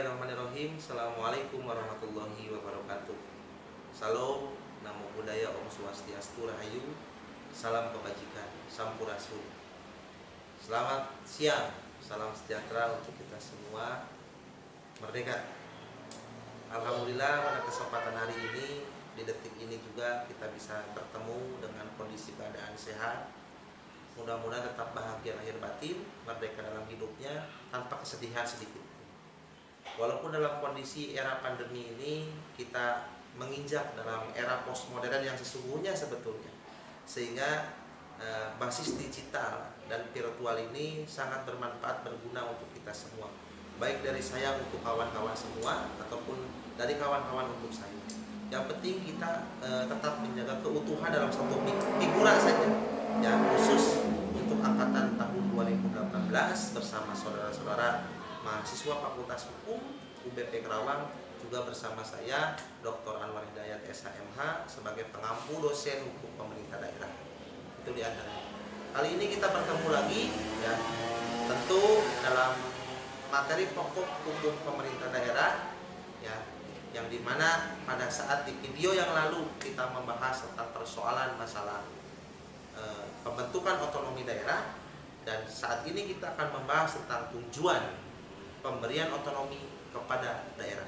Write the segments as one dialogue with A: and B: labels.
A: Bismillahirrahmanirrahim. Assalamualaikum warahmatullahi wabarakatuh. Salam, namo buddhaya, Om Swastiastu, Rahayu, salam kebajikan, sampurasun. Selamat siang, salam sejahtera untuk kita semua. Merdeka. Alhamdulillah pada kesempatan hari ini, di detik ini juga kita bisa bertemu dengan kondisi keadaan sehat. Mudah-mudahan tetap bahagia lahir batin, merdeka dalam hidupnya, tanpa kesedihan sedikit. Walaupun dalam kondisi era pandemi ini kita menginjak dalam era postmodern yang sesungguhnya sebetulnya, sehingga basis digital dan virtual ini sangat bermanfaat, berguna untuk kita semua, baik dari saya untuk kawan-kawan semua ataupun dari kawan-kawan untuk saya. Yang penting kita tetap menjaga keutuhan dalam satu figura saja, ya, khusus untuk angkatan tahun 2018 bersama saudara-saudara mahasiswa Fakultas Hukum UBP Kerawang, juga bersama saya Dr. Anwar Hidayat SHMH sebagai pengampu dosen hukum pemerintah daerah. Itu di antaranya. Kali ini kita bertemu lagi, ya, tentu dalam materi pokok hukum pemerintah daerah, ya, yang dimana pada saat di video yang lalu kita membahas tentang persoalan masalah pembentukan otonomi daerah, dan saat ini kita akan membahas tentang tujuan pemberian otonomi kepada daerah.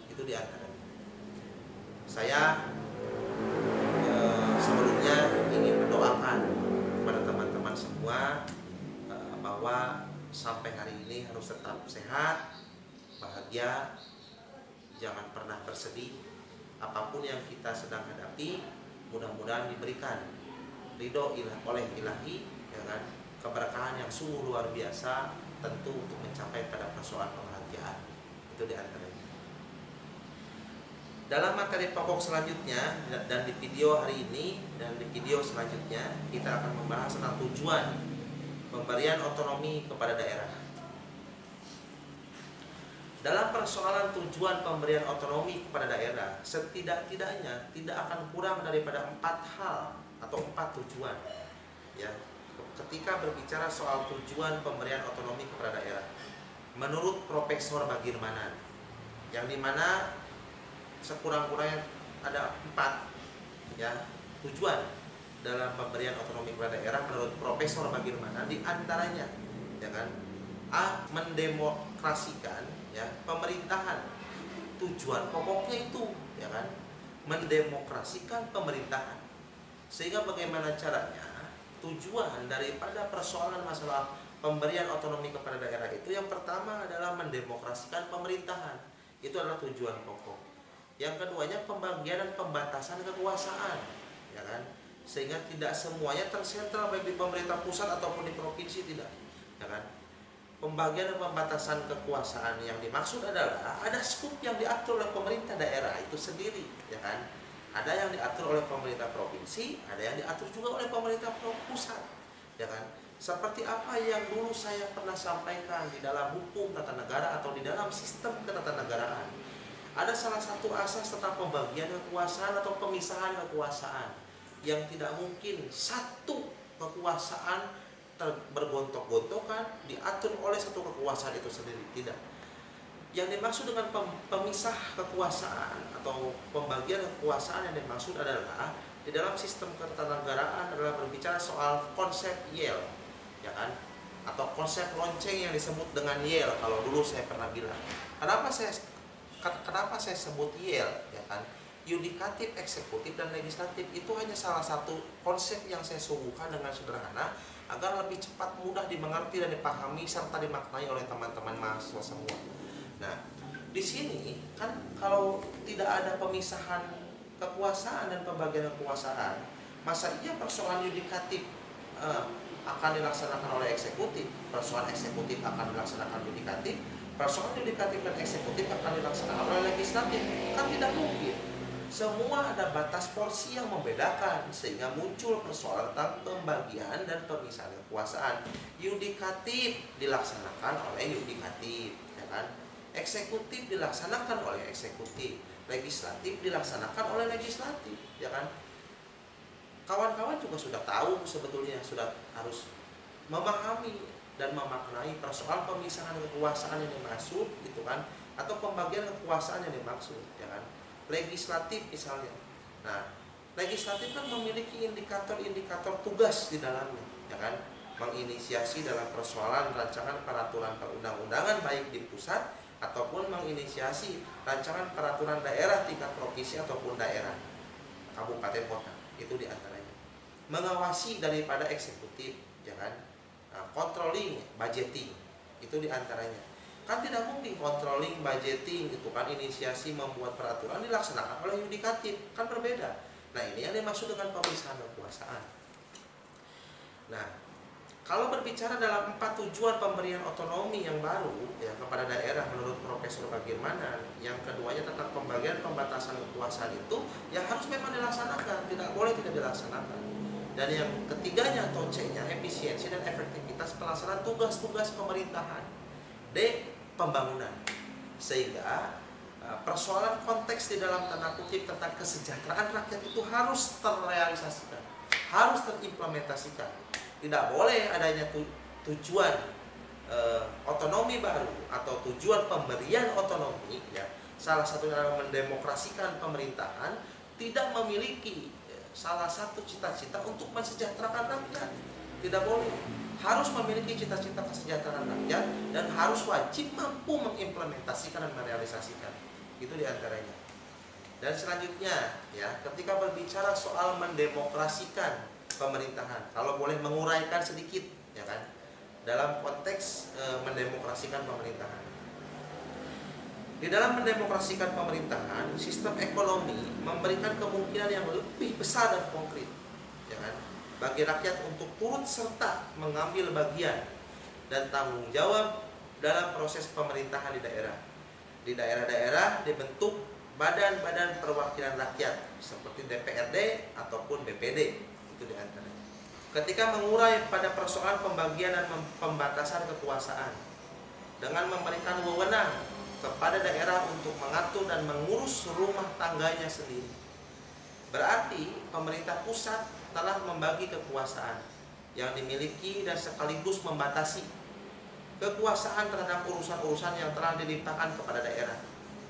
A: Itu diantaranya. Saya sebelumnya ingin mendoakan kepada teman-teman semua bahwa sampai hari ini harus tetap sehat, bahagia, jangan pernah bersedih. Apapun yang kita sedang hadapi, mudah-mudahan diberikan ridho oleh Ilahi, ya kan, keberkahan yang sungguh luar biasa, tentu untuk mencapai pada persoalan kebahagiaan. Itu diantaranya. Dalam materi pokok selanjutnya dan di video hari ini dan di video selanjutnya kita akan membahas tentang tujuan pemberian otonomi kepada daerah. Dalam persoalan tujuan pemberian otonomi kepada daerah, setidak-tidaknya tidak akan kurang daripada 4 hal atau 4 tujuan, ya, ketika berbicara soal tujuan pemberian otonomi kepada daerah. Menurut Profesor Bagirmanan, yang dimana sekurang-kurangnya ada 4, ya, tujuan dalam pemberian otonomi kepada daerah menurut Profesor Bagirmanan, di antaranya, ya kan, A. Mendemokrasikan, ya, pemerintahan. Tujuan pokoknya itu, ya kan, mendemokrasikan pemerintahan. Sehingga bagaimana caranya? Tujuan daripada persoalan masalah pemberian otonomi kepada daerah itu yang pertama adalah mendemokrasikan pemerintahan. Itu adalah tujuan pokok. Yang keduanya pembagian dan pembatasan kekuasaan, ya kan? Sehingga tidak semuanya tersentral baik di pemerintah pusat ataupun di provinsi, tidak, ya kan? Pembagian dan pembatasan kekuasaan yang dimaksud adalah ada skup yang diatur oleh pemerintah daerah itu sendiri, ya kan? Ada yang diatur oleh pemerintah provinsi, ada yang diatur juga oleh pemerintah pusat, ya kan? Seperti apa yang dulu saya pernah sampaikan di dalam hukum tata negara atau di dalam sistem ketatanegaraan. Ada salah satu asas tentang pembagian kekuasaan atau pemisahan kekuasaan, yang tidak mungkin satu kekuasaan bergontok-gontokan diatur oleh satu kekuasaan itu sendiri, tidak. Yang dimaksud dengan pemisah kekuasaan atau pembagian kekuasaan yang dimaksud adalah di dalam sistem ketatanegaraan adalah berbicara soal konsep yel, ya kan, atau konsep lonceng yang disebut dengan yel. Kalau dulu saya pernah bilang, kenapa saya sebut yel, ya kan, yudikatif, eksekutif, dan legislatif. Itu hanya salah satu konsep yang saya suguhkan dengan sederhana agar lebih cepat, mudah dimengerti dan dipahami serta dimaknai oleh teman-teman mahasiswa semua. Nah, di sini kan kalau tidak ada pemisahan kekuasaan dan pembagian kekuasaan, masa iya persoalan yudikatif akan dilaksanakan oleh eksekutif, persoalan eksekutif akan dilaksanakan yudikatif, persoalan yudikatif dan eksekutif akan dilaksanakan oleh legislatif? Kan tidak mungkin. Semua ada batas porsi yang membedakan, sehingga muncul persoalan tentang pembagian dan pemisahan kekuasaan. Yudikatif dilaksanakan oleh yudikatif, ya kan? Eksekutif dilaksanakan oleh eksekutif, legislatif dilaksanakan oleh legislatif, ya kan? Kawan-kawan juga sudah tahu sebetulnya, sudah harus memahami dan memaknai persoalan pemisahan kekuasaan yang dimaksud, gitu kan, atau pembagian kekuasaan yang dimaksud, ya kan? Legislatif misalnya. Nah, legislatif kan memiliki indikator-indikator tugas di dalamnya, ya kan? Menginisiasi dalam persoalan rancangan peraturan perundang-undangan baik di pusat ataupun menginisiasi rancangan peraturan daerah tingkat provinsi ataupun daerah, kabupaten kota, itu diantaranya. Mengawasi daripada eksekutif, ya kan? Nah, controlling, budgeting, itu diantaranya. Kan tidak mungkin controlling, budgeting, itu kan inisiasi membuat peraturan dilaksanakan oleh yudikatif, kan berbeda. Nah, ini yang dimaksud dengan pemisahan kekuasaan. Nah, kalau berbicara dalam 4 tujuan pemberian otonomi yang baru ya kepada daerah menurut Profesor Bagirmanan, yang keduanya tentang pembagian pembatasan kekuasaan itu ya harus memang dilaksanakan, tidak boleh tidak dilaksanakan. Dan yang ketiganya atau C-nya, efisiensi dan efektivitas pelaksanaan tugas-tugas pemerintahan. D, pembangunan. Sehingga persoalan konteks di dalam tanda kutip tentang kesejahteraan rakyat itu harus terrealisasikan, harus terimplementasikan. Tidak boleh adanya tujuan otonomi baru atau tujuan pemberian otonomi, ya, salah satunya adalah mendemokrasikan pemerintahan, tidak memiliki salah satu cita-cita untuk mensejahterakan rakyat. Tidak boleh. Harus memiliki cita-cita kesejahteraan rakyat dan harus wajib mampu mengimplementasikan dan merealisasikan. Itu diantaranya. Dan selanjutnya, ya, ketika berbicara soal mendemokrasikan pemerintahan, kalau boleh menguraikan sedikit, ya kan, dalam konteks mendemokrasikan pemerintahan. Di dalam mendemokrasikan pemerintahan, sistem ekonomi memberikan kemungkinan yang lebih besar dan konkret, ya kan, bagi rakyat untuk turut serta mengambil bagian dan tanggung jawab dalam proses pemerintahan di daerah. Di daerah-daerah dibentuk badan-badan perwakilan rakyat seperti DPRD ataupun BPD. Itu diantaranya. Ketika mengurai pada persoalan pembagian dan pembatasan kekuasaan dengan memberikan wewenang kepada daerah untuk mengatur dan mengurus rumah tangganya sendiri, berarti pemerintah pusat telah membagi kekuasaan yang dimiliki dan sekaligus membatasi kekuasaan terhadap urusan-urusan yang telah dilimpahkan kepada daerah.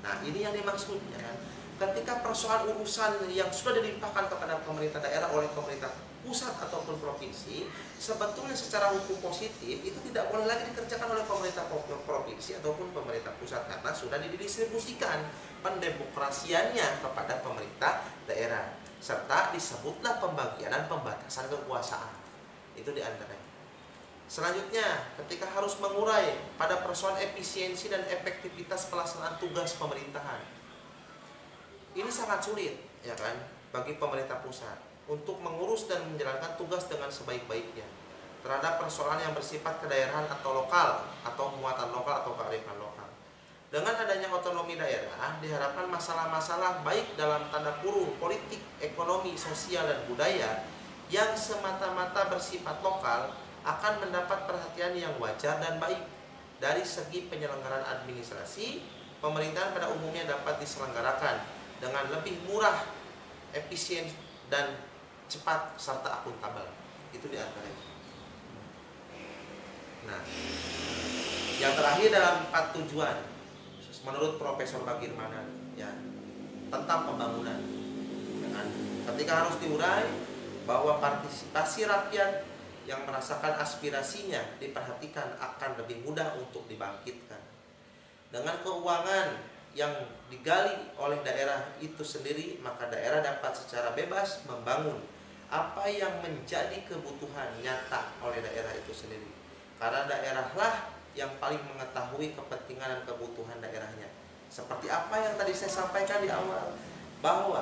A: Nah, ini yang dimaksud, ya kan? Ketika persoalan urusan yang sudah dilimpahkan kepada pemerintah daerah oleh pemerintah pusat ataupun provinsi, sebetulnya secara hukum positif itu tidak boleh lagi dikerjakan oleh pemerintah provinsi ataupun pemerintah pusat karena sudah didistribusikan pendemokrasiannya kepada pemerintah daerah, serta disebutlah pembagian dan pembatasan kekuasaan. Itu diantaranya. Selanjutnya, ketika harus mengurai pada persoalan efisiensi dan efektivitas pelaksanaan tugas pemerintahan, ini sangat sulit, ya kan, bagi pemerintah pusat untuk mengurus dan menjalankan tugas dengan sebaik-baiknya terhadap persoalan yang bersifat kedaerahan atau lokal atau muatan lokal atau kearifan lokal. Dengan adanya otonomi daerah, diharapkan masalah-masalah baik dalam tanda kurung politik, ekonomi, sosial, dan budaya yang semata-mata bersifat lokal akan mendapat perhatian yang wajar dan baik. Dari segi penyelenggaraan administrasi, pemerintahan pada umumnya dapat diselenggarakan dengan lebih murah, efisien, dan cepat serta akuntabel. Itu diantaranya. Nah, yang terakhir dalam 4 tujuan menurut Profesor Bagirmanan, ya, tentang pembangunan, ya kan? Ketika harus diurai bahwa partisipasi rakyat yang merasakan aspirasinya diperhatikan akan lebih mudah untuk dibangkitkan. Dengan keuangan yang digali oleh daerah itu sendiri, maka daerah dapat secara bebas membangun apa yang menjadi kebutuhan nyata oleh daerah itu sendiri. Karena daerahlah yang paling mengetahui kepentingan dan kebutuhan daerahnya. Seperti apa yang tadi saya sampaikan di awal, bahwa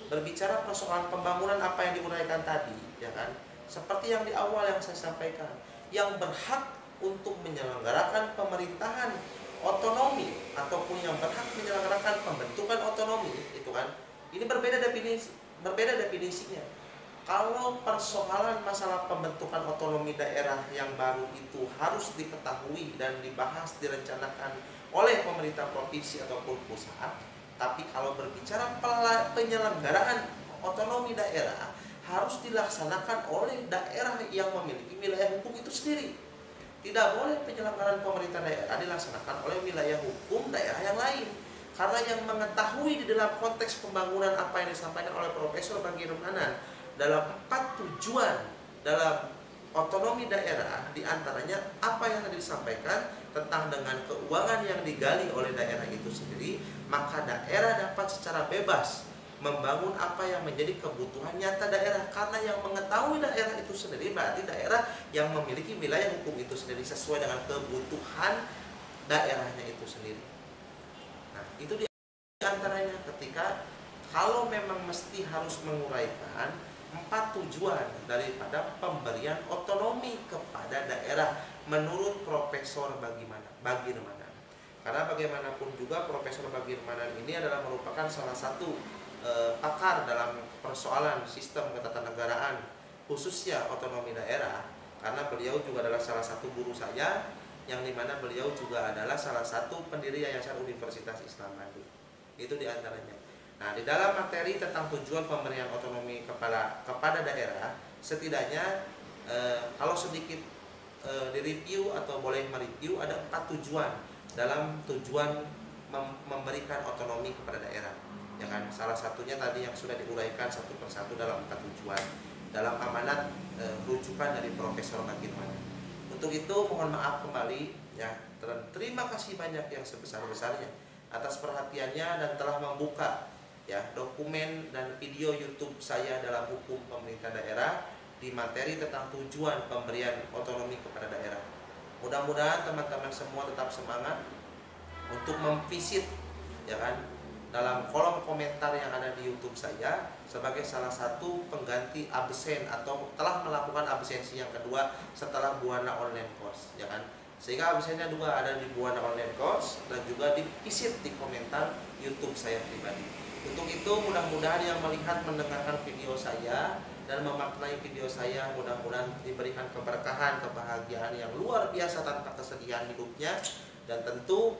A: berbicara persoalan pembangunan apa yang diuraikan tadi, ya kan? Seperti yang di awal yang saya sampaikan, yang berhak untuk menyelenggarakan pemerintahan otonomi ataupun yang berhak menyelenggarakan pembentukan otonomi, itu kan, ini berbeda definisinya. Kalau persoalan masalah pembentukan otonomi daerah yang baru itu harus diketahui dan dibahas, direncanakan oleh pemerintah provinsi ataupun pusat, tapi kalau berbicara penyelenggaraan otonomi daerah harus dilaksanakan oleh daerah yang memiliki wilayah hukum itu sendiri. tidak boleh penyelenggaraan pemerintah daerah dilaksanakan oleh wilayah hukum daerah yang lain. Karena yang mengetahui di dalam konteks pembangunan apa yang disampaikan oleh Profesor Bagi Rumanan dalam 4 tujuan dalam otonomi daerah, diantaranya apa yang tadi disampaikan tentang dengan keuangan yang digali oleh daerah itu sendiri, maka daerah dapat secara bebas membangun apa yang menjadi kebutuhan nyata daerah. Karena yang mengetahui daerah itu sendiri berarti daerah yang memiliki wilayah hukum itu sendiri sesuai dengan kebutuhan daerahnya itu sendiri. Nah, itu diantaranya ketika kalau memang mesti harus menguraikan 4 tujuan daripada pemberian otonomi kepada daerah menurut Profesor Bagi Rumanan. Karena bagaimanapun juga Profesor Bagi Rumanan ini adalah merupakan salah satu pakar dalam persoalan sistem ketatanegaraan khususnya otonomi daerah, karena beliau juga adalah salah satu guru saya, yang dimana beliau juga adalah salah satu pendiri Yayasan Universitas Islam Bandung. Itu diantaranya. Nah, di dalam materi tentang tujuan pemberian otonomi kepada daerah, setidaknya kalau sedikit direview atau boleh mereview, ada 4 tujuan dalam tujuan memberikan otonomi kepada daerah. Ya kan, salah satunya tadi yang sudah diuraikan satu persatu dalam 4 tujuan dalam amanat rujukan dari Profesor Bagi Rumanan. Untuk itu mohon maaf kembali ya, dan terima kasih banyak yang sebesar-besarnya atas perhatiannya dan telah membuka ya dokumen dan video YouTube saya dalam hukum pemerintah daerah di materi tentang tujuan pemberian otonomi kepada daerah. Mudah-mudahan teman-teman semua tetap semangat untuk memvisit ya kan dalam kolom komentar yang ada di YouTube saya sebagai salah satu pengganti absen atau telah melakukan absensi yang kedua setelah Buana Online Course ya kan. Sehingga absennya 2 ada di Buana Online Course dan juga di visit di komentar YouTube saya pribadi. Untuk itu mudah-mudahan yang melihat mendengarkan video saya dan memaknai video saya mudah-mudahan diberikan keberkahan, kebahagiaan yang luar biasa tanpa kesedihan hidupnya, dan tentu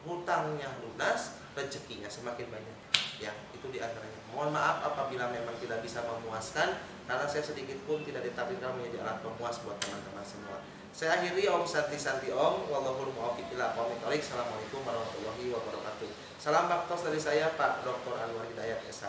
A: hutangnya lunas, rezekinya semakin banyak. Ya, itu diantaranya. Mohon maaf apabila memang tidak bisa memuaskan, karena saya sedikit pun tidak ditakdirkan menjadi alat pemuas buat teman-teman semua. Saya akhiri, Om Santi Om, wallahul muwaffiq ila aqwamit thoriq. Assalamualaikum warahmatullahi wabarakatuh. Salam baktos dari saya, Pak Dr. Anwar Hidayat SH.